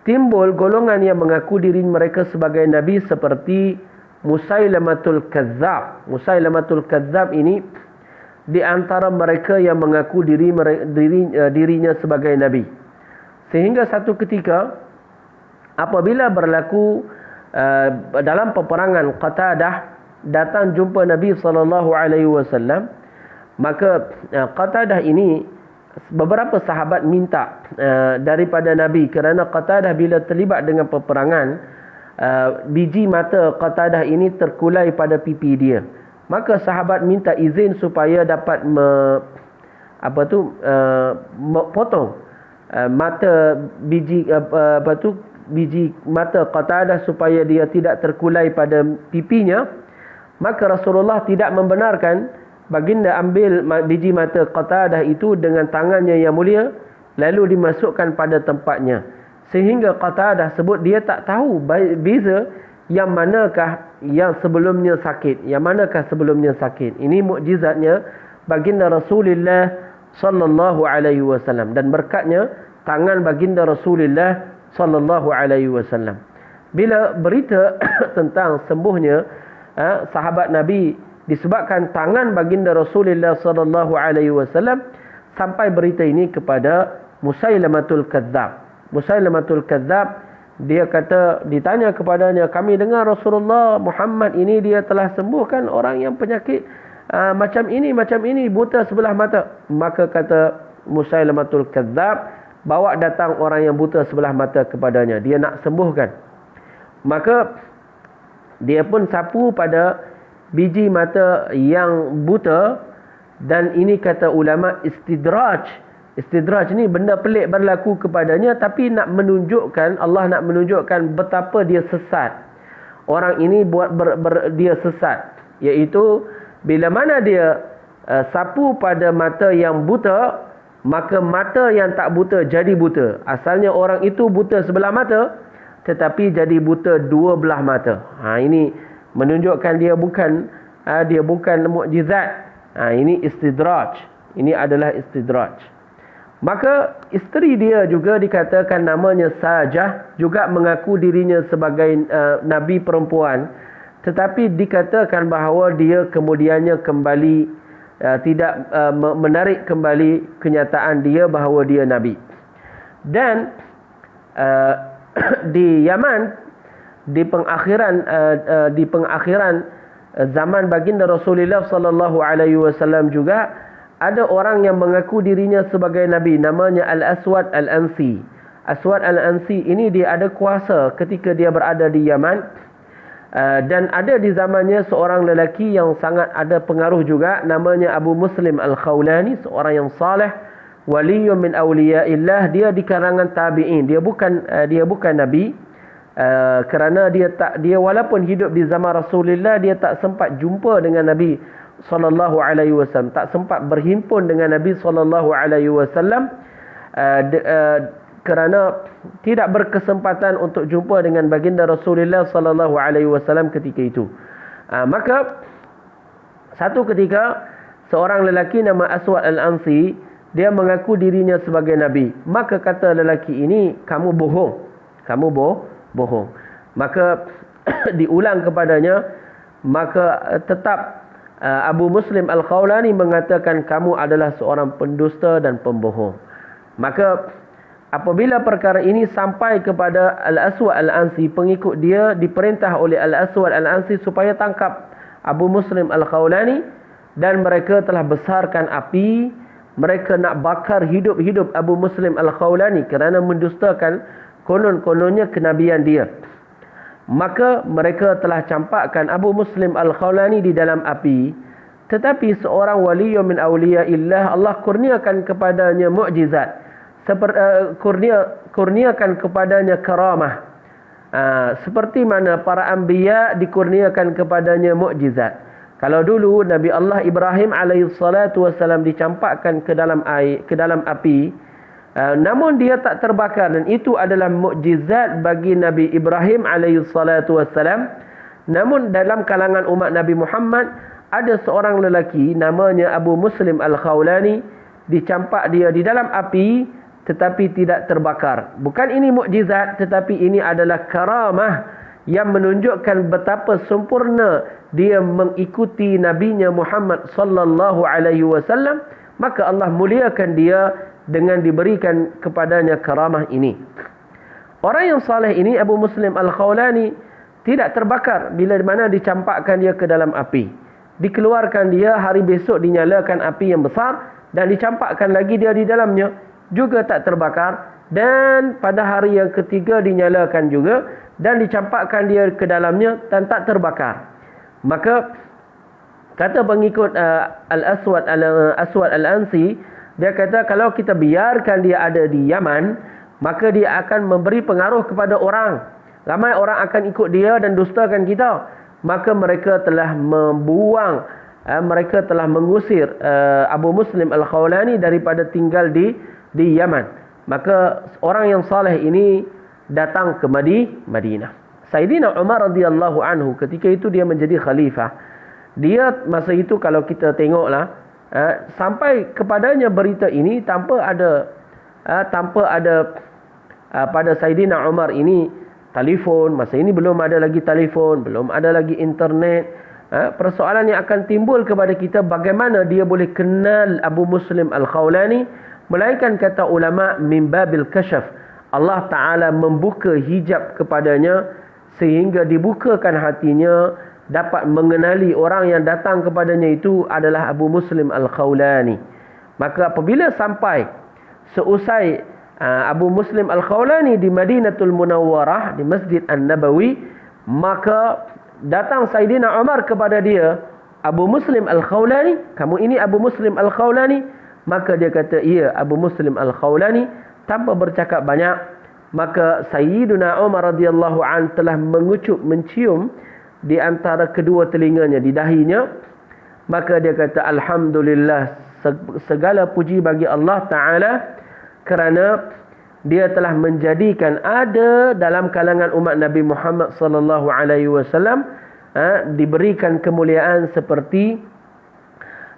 timbul golongan yang mengaku diri mereka sebagai nabi seperti Musailamatul Kazzab. Musailamatul Kazzab ini di antara mereka yang mengaku dirinya sebagai nabi. Sehingga satu ketika apabila berlaku dalam peperangan Qatadah, datang jumpa Nabi SAW, maka Qatadah ini, beberapa sahabat minta daripada Nabi, kerana Qatadah bila terlibat dengan peperangan, biji mata Qatadah ini terkulai pada pipi dia. Maka sahabat minta izin supaya dapat potong mata biji biji mata Qatadah supaya dia tidak terkulai pada pipinya. Maka Rasulullah tidak membenarkan baginda ambil biji mata Qatadah itu dengan tangannya yang mulia, lalu dimasukkan pada tempatnya. Sehingga Qatadah sebut dia tak tahu beza yang manakah yang sebelumnya sakit, yang manakah sebelumnya sakit. Ini mukjizatnya baginda Rasulullah sallallahu alaihi wasallam, dan berkatnya tangan baginda Rasulullah sallallahu alaihi wasallam. Bila berita tentang sembuhnya sahabat Nabi disebabkan tangan baginda Rasulullah sallallahu alaihi wasallam, sampai berita ini kepada Musailamatul Kazzab. Musailamatul Kazzab, dia kata, ditanya kepadanya, kami dengar Rasulullah Muhammad ini dia telah sembuhkan orang yang penyakit macam ini, buta sebelah mata. Maka kata Musailamatul Kazzab, bawa datang orang yang buta sebelah mata kepadanya, dia nak sembuhkan. Maka dia pun sapu pada biji mata yang buta, dan ini kata ulama istidraj. Istidraj ni benda pelik berlaku kepadanya, tapi Allah nak menunjukkan betapa dia sesat. Orang ini dia sesat, iaitu bila mana dia sapu pada mata yang buta, maka mata yang tak buta jadi buta. Asalnya orang itu buta sebelah mata, tetapi jadi buta dua belah mata. Ini menunjukkan dia bukan mukjizat. Ini istidraj. Ini adalah istidraj. Maka isteri dia juga dikatakan namanya Sajah, juga mengaku dirinya sebagai nabi perempuan, tetapi dikatakan bahawa dia kemudiannya kembali tidak menarik kembali kenyataan dia bahawa dia Nabi. Dan di Yaman, di pengakhiran zaman baginda Rasulullah sallallahu alaihi wasallam juga ada orang yang mengaku dirinya sebagai nabi, namanya Al-Aswad Al-Ansi. Aswad Al-Ansi ini dia ada kuasa ketika dia berada di Yaman, dan ada di zamannya seorang lelaki yang sangat ada pengaruh juga, namanya Abu Muslim Al-Khawlani, seorang yang saleh, waliyun min awliyaillah. Dia di kalangan tabi'in. Dia bukan nabi, kerana dia walaupun hidup di zaman Rasulullah, dia tak sempat jumpa dengan Nabi sallallahu alaihi wasallam, tak sempat berhimpun dengan Nabi sallallahu alaihi wasallam, kerana tidak berkesempatan untuk jumpa dengan baginda Rasulullah sallallahu alaihi wasallam ketika itu. Maka satu ketika seorang lelaki nama Aswad Al-Ansi, dia mengaku dirinya sebagai nabi. Maka kata lelaki ini, kamu bohong. Bohong. Maka diulang kepadanya, maka tetap Abu Muslim Al-Khawlani mengatakan kamu adalah seorang pendusta dan pembohong. Maka apabila perkara ini sampai kepada Al-Aswad Al-Ansi, pengikut dia diperintah oleh Al-Aswad Al-Ansi supaya tangkap Abu Muslim Al-Khawlani, dan mereka telah besarkan api. Mereka nak bakar hidup-hidup Abu Muslim Al-Khawlani kerana mendustakan konon-kononnya kenabian dia. Maka mereka telah campakkan Abu Muslim Al-Khawlani di dalam api. Tetapi seorang waliyun min awliyaillah, Allah kurniakan kepadanya mukjizat, kurniakan kepadanya karamah, seperti mana para anbiya dikurniakan kepadanya mukjizat. Kalau dulu Nabi Allah Ibrahim alaihissalatu wassalam dicampakkan ke dalam air, ke dalam api, namun dia tak terbakar, dan itu adalah mukjizat bagi Nabi Ibrahim alaihissalatu wassalam. Namun dalam kalangan umat Nabi Muhammad ada seorang lelaki namanya Abu Muslim Al-Khawlani, dicampak dia di dalam api tetapi tidak terbakar. Bukan ini mukjizat, tetapi ini adalah karamah yang menunjukkan betapa sempurna dia mengikuti nabinya Muhammad sallallahu alaihi wasallam. Maka Allah muliakan dia dengan diberikan kepadanya karamah ini. Orang yang saleh ini, Abu Muslim Al-Khawlani, tidak terbakar bila mana dicampakkan dia ke dalam api. Dikeluarkan dia, hari besok dinyalakan api yang besar dan dicampakkan lagi dia di dalamnya, juga tak terbakar. Dan pada hari yang ketiga dinyalakan juga dan dicampakkan dia ke dalamnya dan tak terbakar. Maka kata pengikut Al-Aswad Al-Ansi, dia kata kalau kita biarkan dia ada di Yaman, maka dia akan memberi pengaruh kepada orang. Ramai orang akan ikut dia dan dustakan kita. Maka mereka telah membuang, mereka telah mengusir Abu Muslim Al-Khawlani daripada tinggal di Yaman. Maka orang yang saleh ini datang ke Madinah. Sayyidina Umar radhiyallahu anhu ketika itu dia menjadi khalifah. Dia masa itu kalau kita tengoklah, sampai kepadanya berita ini tanpa ada pada Sayyidina Umar ini telefon. Masa ini belum ada lagi telefon, belum ada lagi internet. Persoalan yang akan timbul kepada kita, bagaimana dia boleh kenal Abu Muslim Al-Khawlani? Melainkan kata ulama, min babil kasyaf, Allah Ta'ala membuka hijab kepadanya sehingga dibukakan hatinya, dapat mengenali orang yang datang kepadanya itu adalah Abu Muslim Al-Khawlani. Maka apabila sampai seusai Abu Muslim Al-Khawlani di Madinatul Munawwarah, di Masjid An-Nabawi, maka datang Sayyidina Umar kepada dia, Abu Muslim Al-Khawlani, kamu ini Abu Muslim Al-Khawlani? Maka dia kata, iya, Abu Muslim Al-Khawlani. Tanpa bercakap banyak, maka Sayyiduna Umar radhiyallahu an telah mencium di antara kedua telinganya, di dahinya. Maka dia kata, alhamdulillah, segala puji bagi Allah Ta'ala kerana dia telah menjadikan ada dalam kalangan umat Nabi Muhammad sallallahu alaihi wasallam diberikan kemuliaan seperti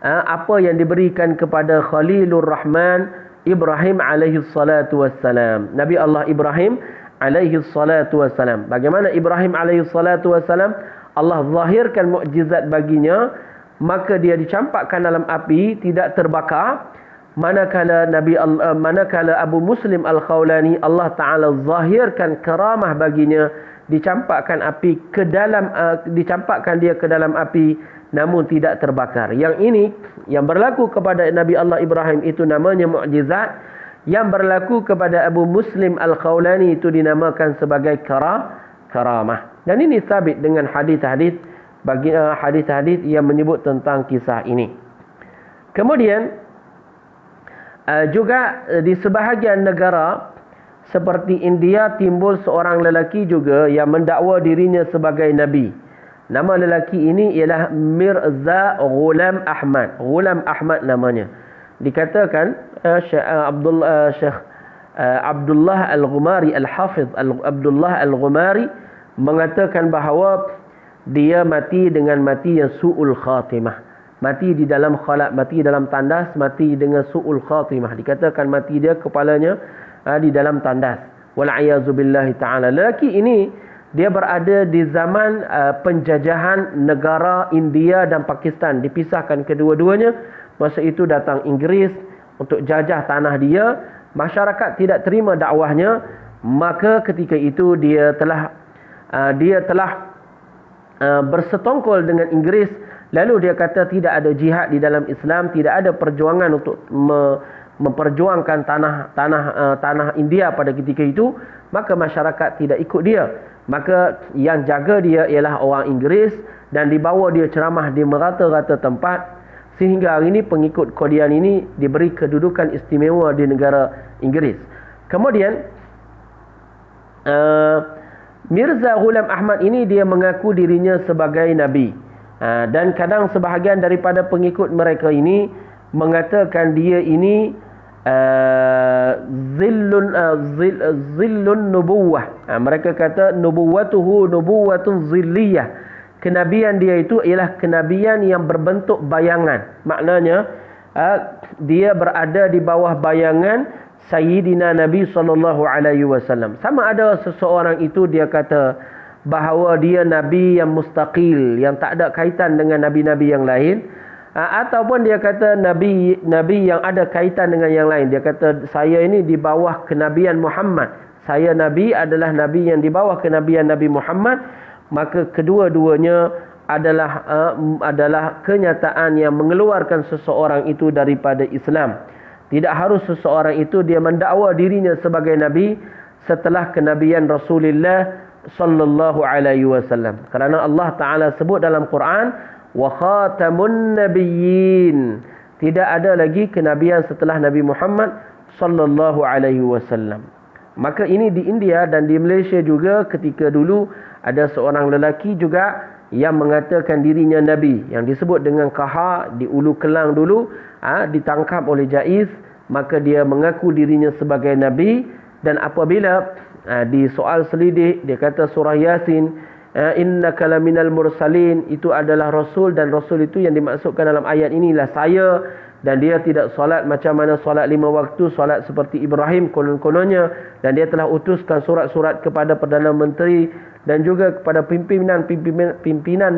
apa yang diberikan kepada Khalilur Rahman Ibrahim alaihi salatu wassalam. Nabi Allah Ibrahim alaihi salatu wassalam. Bagaimana Ibrahim alaihi salatu wassalam Allah zahirkan mukjizat baginya, maka dia dicampakkan dalam api, tidak terbakar. Manakala Abu Muslim Al-Khawlani, Allah Ta'ala zahirkan karamah baginya, dicampakkan dia ke dalam api namun tidak terbakar. Yang ini yang berlaku kepada Nabi Allah Ibrahim itu namanya mukjizat. Yang berlaku kepada Abu Muslim Al-Khawlani itu dinamakan sebagai karamah. Dan ini sabit dengan hadis-hadis yang menyebut tentang kisah ini. Kemudian juga di sebahagian negara seperti India timbul seorang lelaki juga yang mendakwa dirinya sebagai Nabi. Nama lelaki ini ialah Mirza Ghulam Ahmad. Ghulam Ahmad namanya. Dikatakan Syekh Abdullah Al-Ghumari, Al-Hafiz Abdullah Al-Ghumari mengatakan bahawa dia mati dengan mati yang su'ul khatimah. Mati di dalam khalaq, mati dalam tandas, mati dengan su'ul khatimah. Dikatakan mati dia kepalanya di dalam tandas. Wal'ayazubillahi ta'ala. Lelaki ini dia berada di zaman penjajahan negara India dan Pakistan. Dipisahkan kedua-duanya. Masa itu datang Inggeris untuk jajah tanah dia. Masyarakat tidak terima dakwahnya. Maka ketika itu dia telah bersetongkol dengan Inggeris. Lalu dia kata tidak ada jihad di dalam Islam, tidak ada perjuangan untuk memperjuangkan tanah India pada ketika itu. Maka masyarakat tidak ikut dia. Maka yang jaga dia ialah orang Inggeris dan dibawa dia ceramah di merata-rata tempat, sehingga hari ini pengikut Qadian ini diberi kedudukan istimewa di negara Inggeris. Kemudian Mirza Ghulam Ahmad ini dia mengaku dirinya sebagai Nabi. Dan kadang sebahagian daripada pengikut mereka ini mengatakan dia ini zillun nubuwah. Mereka kata nubuwatuhu nubuwatun zilliyah. Kenabian dia itu ialah kenabian yang berbentuk bayangan. Maknanya dia berada di bawah bayangan Sayyidina Nabi SAW. Sama ada seseorang itu dia kata bahawa dia Nabi yang mustaqil, yang tak ada kaitan dengan Nabi-Nabi yang lain. Ataupun dia kata Nabi yang ada kaitan dengan yang lain. Dia kata saya ini di bawah kenabian Muhammad. Saya Nabi adalah Nabi yang di bawah kenabian Nabi Muhammad. Maka kedua-duanya adalah kenyataan yang mengeluarkan seseorang itu daripada Islam. Tidak harus seseorang itu dia mendakwa dirinya sebagai Nabi setelah kenabian Rasulullah sallallahu alaihi wasallam. Kerana Allah Ta'ala sebut dalam Quran, wa khatamun nabiyyin. Tidak ada lagi kenabian setelah Nabi Muhammad sallallahu alaihi wasallam. Maka ini di India dan di Malaysia juga ketika dulu ada seorang lelaki juga yang mengatakan dirinya Nabi, yang disebut dengan Kaha di Ulu Kelang dulu, ditangkap oleh Jais, maka dia mengaku dirinya sebagai Nabi. Dan apabila di soal selidik, dia kata surah Yasin, innaka laminal mursalin, itu adalah Rasul, dan Rasul itu yang dimaksudkan dalam ayat inilah saya. Dan dia tidak solat macam mana solat 5 waktu, solat seperti Ibrahim konon-kononnya. Dan dia telah utuskan surat-surat kepada Perdana Menteri dan juga kepada pimpinan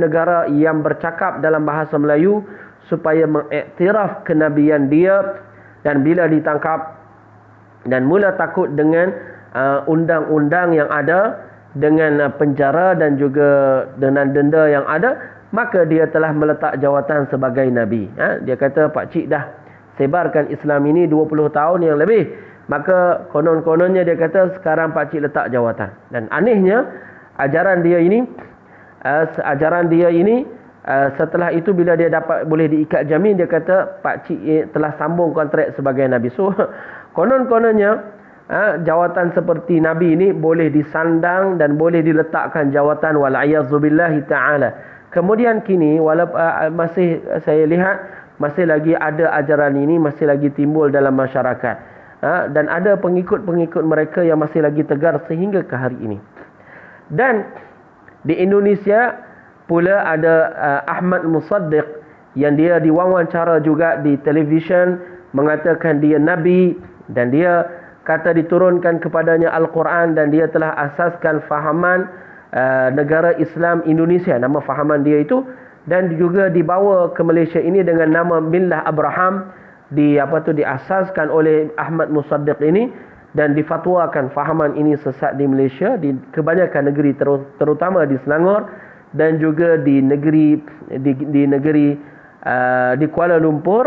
negara yang bercakap dalam bahasa Melayu supaya mengiktiraf kenabian dia. Dan bila ditangkap dan mula takut dengan undang-undang yang ada, dengan penjara dan juga dengan denda yang ada, maka dia telah meletak jawatan sebagai Nabi. Dia kata pakcik dah sebarkan Islam ini 20 tahun yang lebih, maka konon-kononnya dia kata sekarang pakcik letak jawatan. Dan anehnya ajaran dia ini setelah itu bila dia dapat boleh diikat jamin, dia kata pakcik telah sambung kontrak sebagai Nabi. So konon-kononnya jawatan seperti Nabi ini boleh disandang dan boleh diletakkan jawatan, wal'ayazubillahi ta'ala. Kemudian kini masih saya lihat masih lagi ada ajaran ini masih lagi timbul dalam masyarakat. Dan ada pengikut-pengikut mereka yang masih lagi tegar sehingga ke hari ini. Dan di Indonesia pula ada Ahmad Musaddiq yang dia diwawancara juga di televisyen mengatakan dia Nabi, dan dia kata diturunkan kepadanya Al-Quran, dan dia telah asaskan fahaman negara Islam Indonesia. Nama fahaman dia itu dan juga dibawa ke Malaysia ini dengan nama Millah Abraham, diasaskan oleh Ahmad Musaddiq ini, dan difatwakan fahaman ini sesat di Malaysia, di kebanyakan negeri, terutama di Selangor, dan juga di negeri di Kuala Lumpur,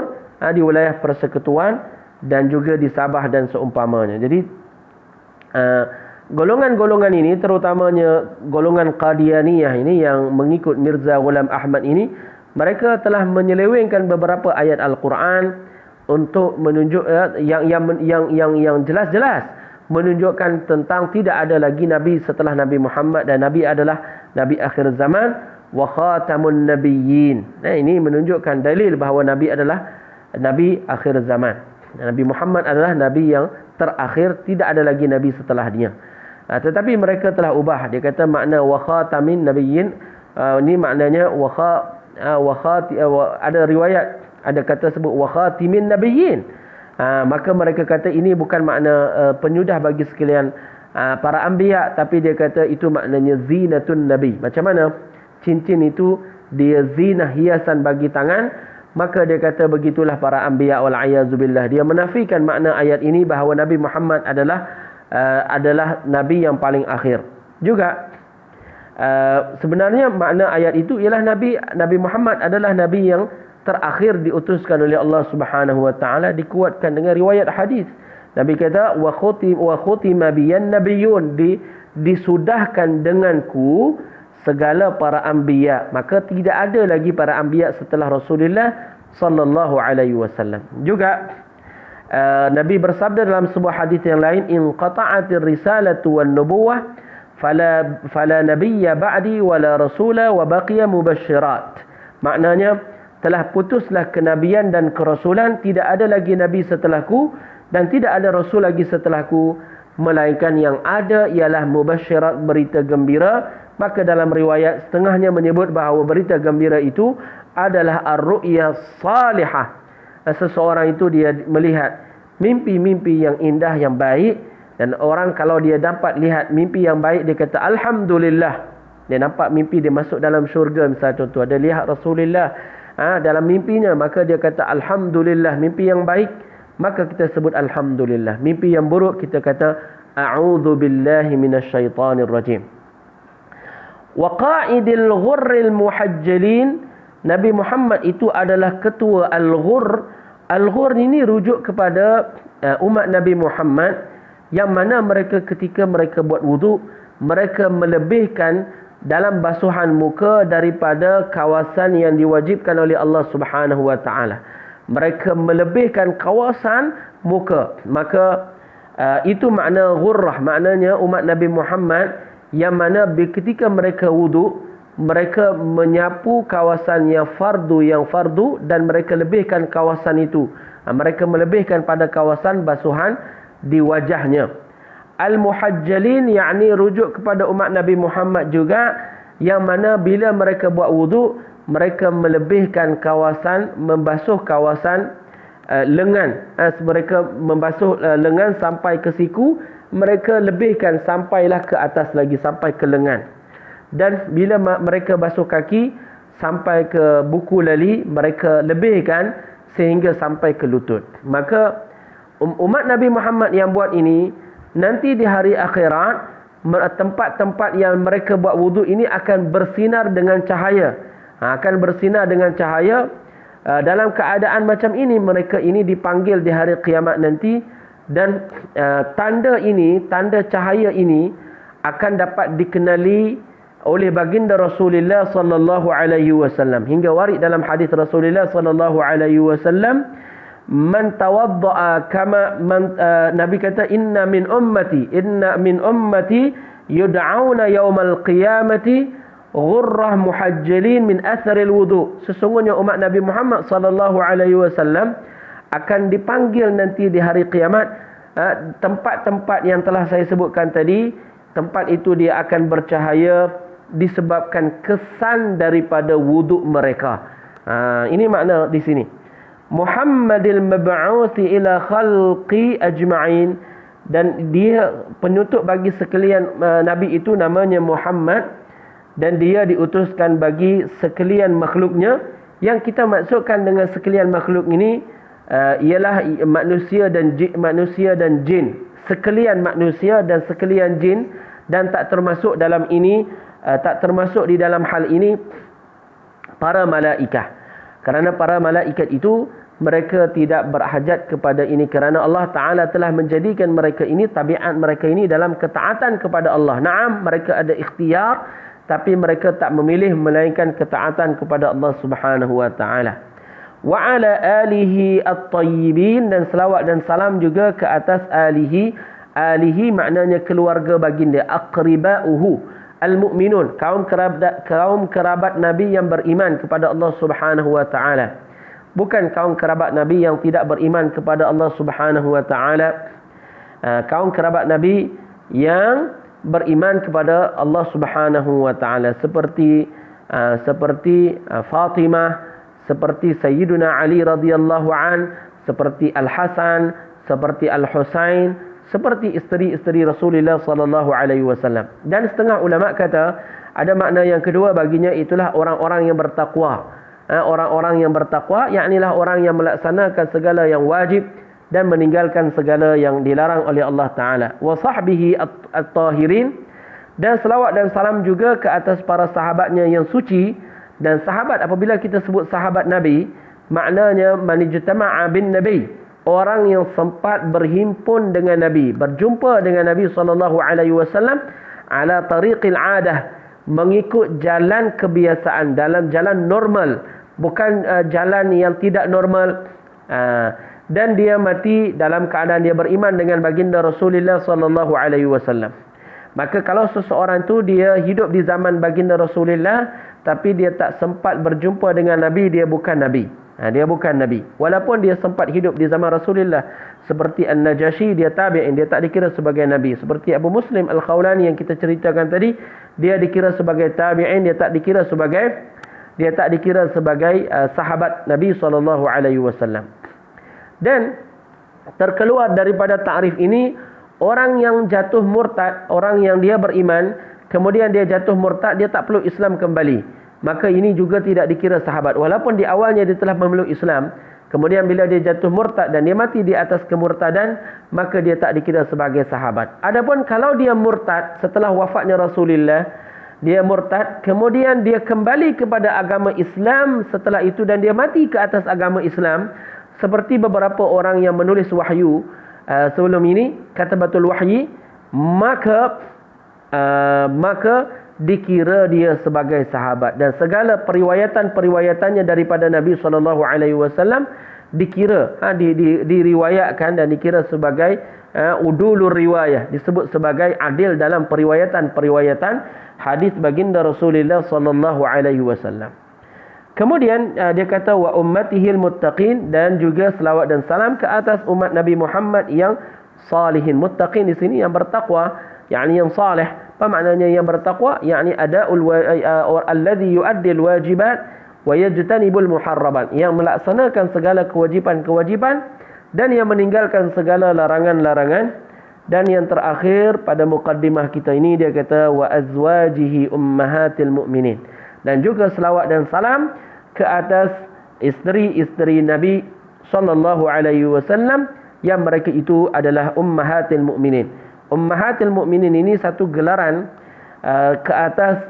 di wilayah Persekutuan, dan juga di Sabah dan seumpamanya. Jadi golongan-golongan ini, terutamanya golongan Qadianiyah ini yang mengikut Mirza Ghulam Ahmad ini, mereka telah menyelewengkan beberapa ayat Al-Quran untuk menunjuk yang jelas-jelas menunjukkan tentang tidak ada lagi nabi setelah Nabi Muhammad, dan nabi adalah nabi akhir zaman wa khatamun nabiyyin. Ini menunjukkan dalil bahawa nabi adalah nabi akhir zaman. Nabi Muhammad adalah nabi yang terakhir, tidak ada lagi nabi setelah dia. Tetapi mereka telah ubah. Dia kata makna wa khatamin nabiyyin, ini maknanya ada riwayat, ada kata sebut wa khatimin nabiyyin. Maka mereka kata ini bukan makna penyudah bagi sekalian para anbiya, tapi dia kata itu maknanya zinatun nabi. Macam mana cincin itu dia zinah, hiasan bagi tangan, maka dia kata begitulah para anbiya wal ayazubillah. Dia menafikan makna ayat ini bahawa Nabi Muhammad adalah nabi yang paling akhir. Juga sebenarnya makna ayat itu ialah Nabi Muhammad adalah nabi yang terakhir diutuskan oleh Allah Subhanahu wa taala, dikuatkan dengan riwayat hadis. Nabi kata wa khutima biyan nabiyyun, disudahkan denganku segala para anbiya, maka tidak ada lagi para anbiya setelah Rasulullah sallallahu alaihi wasallam. Juga Nabi bersabda dalam sebuah hadis yang lain, in qata'atir risalatu wan nubuwah fala nabiyya ba'di wala rasula wa baqiya mubasysyirat. Maknanya telah putuslah kenabian dan kerasulan, tidak ada lagi nabi setelahku dan tidak ada rasul lagi setelahku, melainkan yang ada ialah mubasyirat, berita gembira. Maka dalam riwayat setengahnya menyebut bahawa berita gembira itu adalah ar-ru'ya salihah. Seseorang itu dia melihat mimpi-mimpi yang indah, yang baik, dan orang kalau dia dapat lihat mimpi yang baik, dia kata alhamdulillah. Dia nampak mimpi dia masuk dalam syurga, misalnya contoh ada lihat Rasulullah dalam mimpinya, maka dia kata alhamdulillah, mimpi yang baik, maka kita sebut alhamdulillah. Mimpi yang buruk kita kata a'udzu billahi minasyaitonir rajim. Wa qa'idil ghurril muhajjalin, Nabi Muhammad itu adalah ketua al-ghurr. Al-ghurr ini rujuk kepada umat Nabi Muhammad, yang mana mereka ketika mereka buat wudu, mereka melebihkan dalam basuhan muka daripada kawasan yang diwajibkan oleh Allah Subhanahu wa taala. Mereka melebihkan kawasan muka. Maka itu makna ghurrah, maknanya umat Nabi Muhammad yang mana ketika mereka wudu, mereka menyapu kawasan yang fardu dan mereka lebihkan kawasan itu. Mereka melebihkan pada kawasan basuhan di wajahnya. Al-muhajjalin yakni rujuk kepada umat Nabi Muhammad juga, yang mana bila mereka buat wudu, mereka melebihkan kawasan, membasuh kawasan lengan. Mereka membasuh lengan sampai ke siku, mereka lebihkan sampailah ke atas lagi, sampai ke lengan. Dan bila mereka basuh kaki sampai ke buku lali, mereka lebihkan sehingga sampai ke lutut. Maka umat Nabi Muhammad yang buat ini, nanti di hari akhirat, tempat-tempat yang mereka buat wudu ini akan bersinar dengan cahaya. Akan bersinar dengan cahaya. Dalam keadaan macam ini, mereka ini dipanggil di hari kiamat nanti. Dan tanda cahaya ini akan dapat dikenali oleh baginda Rasulullah sallallahu alaihi wasallam. Hingga warid dalam hadis Rasulullah sallallahu alaihi wasallam, man tawadda'a kama Nabi kata inna min ummati yud'auna yaumal qiyamati ghurrah muhajjalin min atharil wudu. Sesungguhnya umat Nabi Muhammad sallallahu alaihi wasallam akan dipanggil nanti di hari kiamat. Tempat-tempat yang telah saya sebutkan tadi, tempat itu dia akan bercahaya disebabkan kesan daripada wuduk mereka. Ini makna di sini. Muhammadil mab'uthi ila khalqi ajma'in, dan dia penutup bagi sekalian nabi itu namanya Muhammad, dan dia diutuskan bagi sekalian makhluknya. Yang kita maksudkan dengan sekalian makhluk ini ialah manusia dan jin. Sekalian manusia dan sekalian jin, dan tak termasuk di dalam hal ini para malaikat. Kerana para malaikat itu mereka tidak berhajat kepada ini, kerana Allah Ta'ala telah menjadikan mereka ini, tabiat mereka ini dalam ketaatan kepada Allah. Naam, mereka ada ikhtiar, tapi mereka tak memilih melainkan ketaatan kepada Allah Subhanahu wa Ta'ala. Wa ala alihi at-tayyibin, dan selawat dan salam juga ke atas alihi. Alihi maknanya keluarga baginda, aqribauhu al-mu'minun, kaum kerabat Nabi yang beriman kepada Allah Subhanahu wa Ta'ala. Bukan kaum kerabat Nabi yang tidak beriman kepada Allah Subhanahu wa Ta'ala. Kaum kerabat Nabi yang beriman kepada Allah Subhanahu wa Ta'ala, seperti Fatimah, seperti Sayyiduna Ali radhiyallahu an, seperti Al-Hasan, seperti Al-Husain, seperti isteri-isteri Rasulullah sallallahu alaihi wasallam. Dan setengah ulama kata ada makna yang kedua baginya, itulah orang-orang yang bertakwa. Orang-orang yang bertakwa, yaknilah orang yang melaksanakan segala yang wajib dan meninggalkan segala yang dilarang oleh Allah Ta'ala. Wa sahbihi at-tahirin, dan selawat dan salam juga ke atas para sahabatnya yang suci. Dan sahabat, apabila kita sebut sahabat Nabi, maknanya manijtama'a bin Nabi, orang yang sempat berhimpun dengan Nabi, berjumpa dengan Nabi SAW ala tariqil adah, mengikut jalan kebiasaan, dalam jalan normal, bukan jalan yang tidak normal. Dan dia mati dalam keadaan dia beriman dengan baginda Rasulullah SAW. Maka kalau seseorang tu dia hidup di zaman baginda Rasulullah, tapi dia tak sempat berjumpa dengan Nabi, dia bukan Nabi. Dia bukan Nabi. Walaupun dia sempat hidup di zaman Rasulullah, seperti An-Najashi, dia tabi'in, dia tak dikira sebagai Nabi. Seperti Abu Muslim Al-Khawlani yang kita ceritakan tadi, dia dikira sebagai tabi'in, dia tak dikira sebagai sahabat Nabi SAW. Dan terkeluar daripada ta'rif ini, orang yang jatuh murtad, orang yang dia beriman, kemudian dia jatuh murtad, dia tak peluk Islam kembali, maka ini juga tidak dikira sahabat. Walaupun di awalnya dia telah memeluk Islam, kemudian bila dia jatuh murtad dan dia mati di atas kemurtadan, maka dia tak dikira sebagai sahabat. Adapun kalau dia murtad setelah wafatnya Rasulullah, dia murtad, kemudian dia kembali kepada agama Islam setelah itu, dan dia mati ke atas agama Islam, seperti beberapa orang yang menulis wahyu sebelum ini, katabatul wahyi, maka dikira dia sebagai sahabat. Dan segala periwayatannya daripada Nabi SAW dikira, diriwayatkan dan dikira sebagai udulur riwayah, disebut sebagai adil dalam periwayatan hadis baginda Rasulullah SAW. Kemudian dia kata wa ummatihil muttaqin, dan juga selawat dan salam ke atas umat Nabi Muhammad yang salihin. Muttaqin di sini yang bertakwa, yakni yang salih. Apa maknanya yang bertakwa? Yakni alladhi yu'addil wajibat wa yajtanibul muharramat, yang melaksanakan segala kewajipan-kewajipan dan yang meninggalkan segala larangan-larangan. Dan yang terakhir pada muqaddimah kita ini, dia kata wa azwajihi ummahatil mu'minin, dan juga selawat dan salam ke atas isteri-isteri Nabi SAW yang mereka itu adalah ummahatil mu'minin. Ummahatil mu'minin ini satu gelaran ke atas,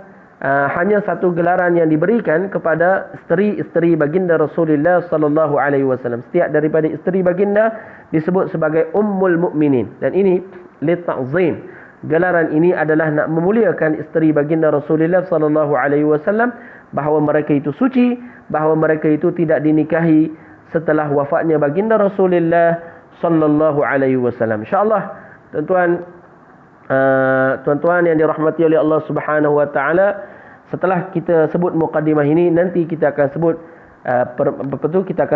hanya satu gelaran yang diberikan kepada isteri-isteri baginda Rasulullah SAW. Setiap daripada isteri baginda disebut sebagai ummul mu'minin, dan ini lit'azim. Gelaran ini adalah nak memuliakan isteri baginda Rasulullah SAW, bahawa mereka itu suci, bahawa mereka itu tidak dinikahi setelah wafatnya baginda Rasulullah SAW. InsyaAllah tuan-tuan yang dirahmati oleh Allah Subhanahu wa taala, setelah kita sebut muqaddimah ini, nanti kita akan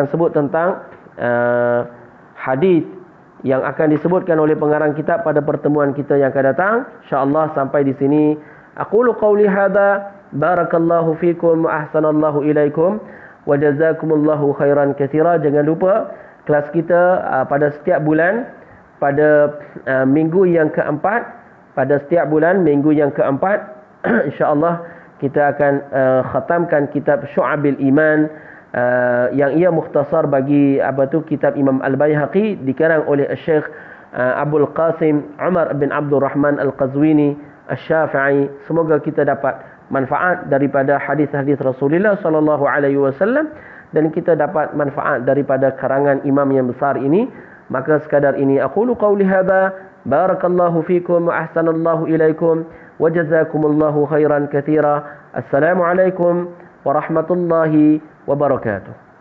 sebut tentang hadis yang akan disebutkan oleh pengarang kitab pada pertemuan kita yang akan datang. InsyaAllah sampai di sini. Aqulu qawli hadha, barakallahu fikum wa ahsanallahu ilaikum wa jazakumullahu khairan katsira. Jangan lupa kelas kita pada setiap bulan, pada minggu yang keempat, pada setiap bulan minggu yang keempat, insya-Allah kita akan khatamkan kitab Syu'abil Iman yang ia mukhtasar bagi kitab Imam Al-Baihaqi dikarang oleh Syekh Abdul Qasim Umar bin Abdul Rahman Al-Qazwini Asy-Syafi'i. Semoga kita dapat manfaat daripada hadis-hadis Rasulullah sallallahu alaihi wasallam dan kita dapat manfaat daripada karangan imam yang besar ini. Maka sekadar ini aqulu qawli hadza, barakallahu fikum wa ahsanallahu ilaikum wa jazakumullahu khairan katsira. Assalamualaikum warahmatullahi wabarakatuh.